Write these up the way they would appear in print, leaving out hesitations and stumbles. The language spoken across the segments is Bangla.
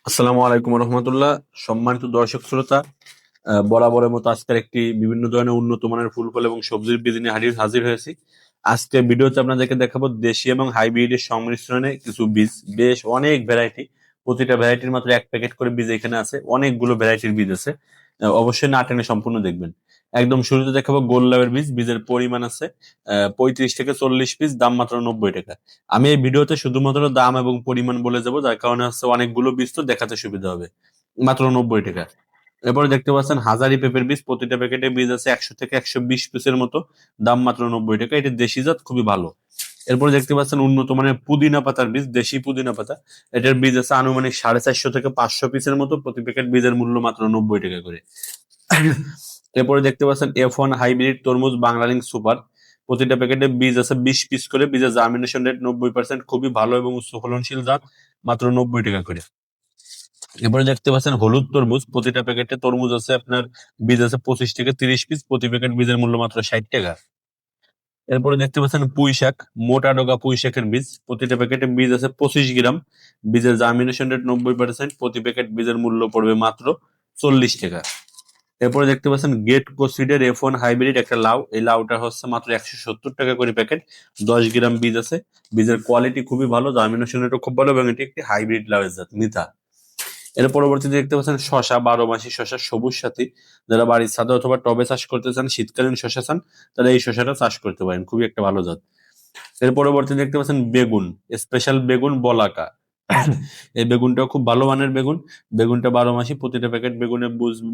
আসসালামু আলাইকুম রহমতুল্লাহ। সম্মানিত দর্শক শ্রোতা, বরাবরের মতো আজকের একটি বিভিন্ন ধরনের উন্নত মানের ফুল ফল এবং সবজির বীজ নিয়ে হাজির হয়েছি। আজকে ভিডিওতে আপনাদেরকে দেখাবো দেশি এবং হাইব্রিডের সংমিশ্রণে কিছু বীজ, বেশ অনেক ভ্যারাইটি। প্রতিটা ভ্যারাইটির মাত্র এক প্যাকেট করে বীজ এখানে আছে, অনেকগুলো ভ্যারাইটির বীজ আছে। অবশ্যই না টেনে সম্পূর্ণ দেখবেন। একদম শুরুতে দেখাবো গোল্লাবের বীজ। বীজের পরিমাণ আছে 35 থেকে 40 পিস, দাম মাত্র 90 টাকা। আমি এই ভিডিওতে শুধুমাত্র দাম এবং পরিমাণ বলে যাবো, যার কারণে হচ্ছে অনেকগুলো বীজ তো দেখাতে সুবিধা হবে। মাত্র 90 টাকা। এরপরে দেখতে পাচ্ছেন হাজারি পেঁপের বীজ। প্রতিটা প্যাকেটে বীজ আছে 100 থেকে 120 পিসের মতো, দাম মাত্র 90 টাকা। এটা দেশি জাত, খুবই ভালো। এরপরে দেখতে পাচ্ছেন উন্নত মানের পুদিনা পাতার বীজ, দেশি পুদিনা পাতা। এটার বীজ আছে আনুমানিক 450 থেকে 500 পিসের মতো। প্রতি প্যাকেট বীজের মূল্য মাত্র 90 টাকা করে। এরপরে দেখতে পাচ্ছেন F1 হাইব্রিড তরমুজ বাংলালিংক সুপার। প্রতিটা প্যাকেটে বীজ আছে 20 পিস করে। বীজের জার্মিনেশন রেট 90%, খুবই ভালো এবং উচ্চ ফলনশীল জাত, মাত্র 90 টাকা করে। এরপরে দেখতে পাচ্ছেন হলুদ তরমুজ। প্রতিটা প্যাকেটে তরমুজ আছে আপনার, বীজ আছে 25 থেকে 30 পিস। প্রতি প্যাকেট বীজের মূল্য মাত্র 60 টাকা। এরপরে দেখতে পাচ্ছেন পুঁই শাক, মোটা ডগা পুঁই শাকের বীজ। প্রতিটা প্যাকেটে বীজ আছে 25 গ্রাম। বীজের জার্মিনেশন রেট 90%। প্রতি প্যাকেট বীজের মূল্য পড়বে মাত্র 40 টাকা। এরপরে দেখতে পাচ্ছেন গেট কোসিডের F1 হাইব্রিড একটা লাউ। এই লাউটা হচ্ছে মাত্র 170 টাকা করে প্যাকেট। 10 গ্রাম বীজ আছে। বীজের কোয়ালিটি খুবই ভালো, জার্মিনেশন রেটও খুব ভালো এবং এটি একটি হাইব্রিড লাউয়ের জাত, মিঠা। এর পরবর্তীতে দেখতে পাচ্ছেন শশা, 12 মাসি শশা, সবুজ সাথী। যারা বাড়ির ছাদে অথবা টবে চাষ করতে চান, শীতকালীন শশা চান, তারা এই শশাটা চাষ করতে পারেন, খুবই একটা ভালো জাত। এর পরবর্তীতে দেখতে পাচ্ছেন বেগুন, স্পেশাল বেগুন বলাকা। এই বেগুনটাও খুব ভালো মানের বেগুন। বেগুনটা 12 মাসি। প্রতিটা প্যাকেট বেগুনের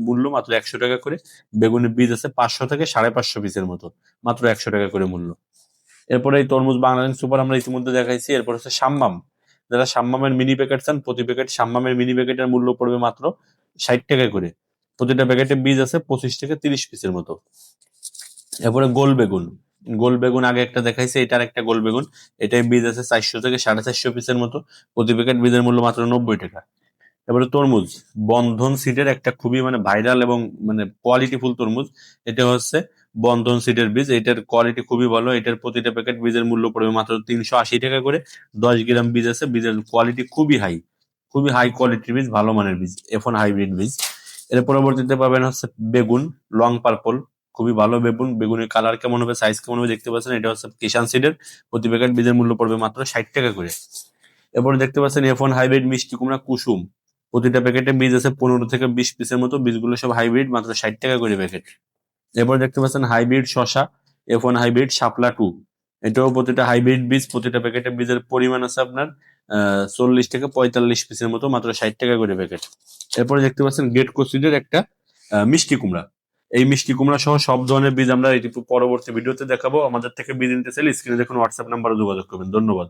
মূল্য মাত্র 100 টাকা করে। বেগুনের বীজ আছে 500 থেকে 550 পিসের মতো, মাত্র 100 টাকা করে মূল্য। এরপরে এই তরমুজ বাংলাদেশ সুপার আমরা ইতিমধ্যে দেখাইছি। এরপর হচ্ছে সাম্মাম। যারা সাম্মামের মিনি প্যাকেট চান, প্রতি প্যাকেট সাম্মামের মিনি প্যাকেটের মূল্য পড়বে মাত্র 60 টাকা করে। প্রতিটা প্যাকেটে বীজ আছে 25 থেকে 30 পিসের মতো। এরপরে গোল বেগুন। গোল বেগুন আগে একটা দেখাইছে, এটার একটা গোল বেগুন। এটাই বীজ আছে 400 থেকে 450 পিসের মতো। প্রতি প্যাকেট বীজের মূল্য মাত্র 90 টাকা। এবারে তরমুজ, বন্ধন সিডের একটা খুবই ভাইরাল এবং কোয়ালিটিফুল তরমুজ। এটা হচ্ছে বন্ধন সিডের বীজ। এটার কোয়ালিটি খুবই ভালো। এটার প্রতিটা প্যাকেট বীজের মূল্য পড়বে মাত্র 380 টাকা করে। 10 গ্রাম বীজ আছে। বীজের কোয়ালিটি খুবই হাই, খুবই হাই কোয়ালিটির বীজ, ভালো মানের বীজ, F1 হাইব্রিড বীজ। এর পরবর্তীতে পাবেন হচ্ছে বেগুন লং পার্পল। খুবই ভালো বেগুন। বেগুনের কালার কেমন হবে, সাইজ কেমন হবে দেখতে পাচ্ছেন। এটা হচ্ছে কিষান সিডের। প্রতি প্যাকেট বীজের মূল্য পড়বে মাত্র 60 টাকা করে। এরপরে দেখতে পাচ্ছেন F1 হাইব্রিড মিষ্টি কুমড়া কুসুম। প্রতিটা প্যাকেটে বীজ আছে 15 থেকে 20 পিসের মতো। বীজগুলো সব হাইব্রিড, মাত্র 60 টাকা করে প্যাকেট। এরপর দেখতে পাচ্ছেন হাইব্রিড শশা, F1 হাইব্রিড শাপলা 2। এটাও প্রতিটা হাইব্রিড বীজ। প্রতিটা প্যাকেটে বীজের পরিমাণ আছে আপনার 40 থেকে 45 পিসের মতো, মাত্র 60 টাকা করে প্যাকেট। এরপরে দেখতে পাচ্ছেন গেট কোসিডের একটা মিষ্টি কুমড়া। এই মিষ্টি কুমড়া সহ সব ধরনের বীজ আমরা এটি পরবর্তী ভিডিওতে দেখাবো। আমাদের থেকে বীজ নিতে চাইলে স্ক্রিনে দেখুন হোয়াটসঅ্যাপ নাম্বারে যোগাযোগ করবেন। ধন্যবাদ।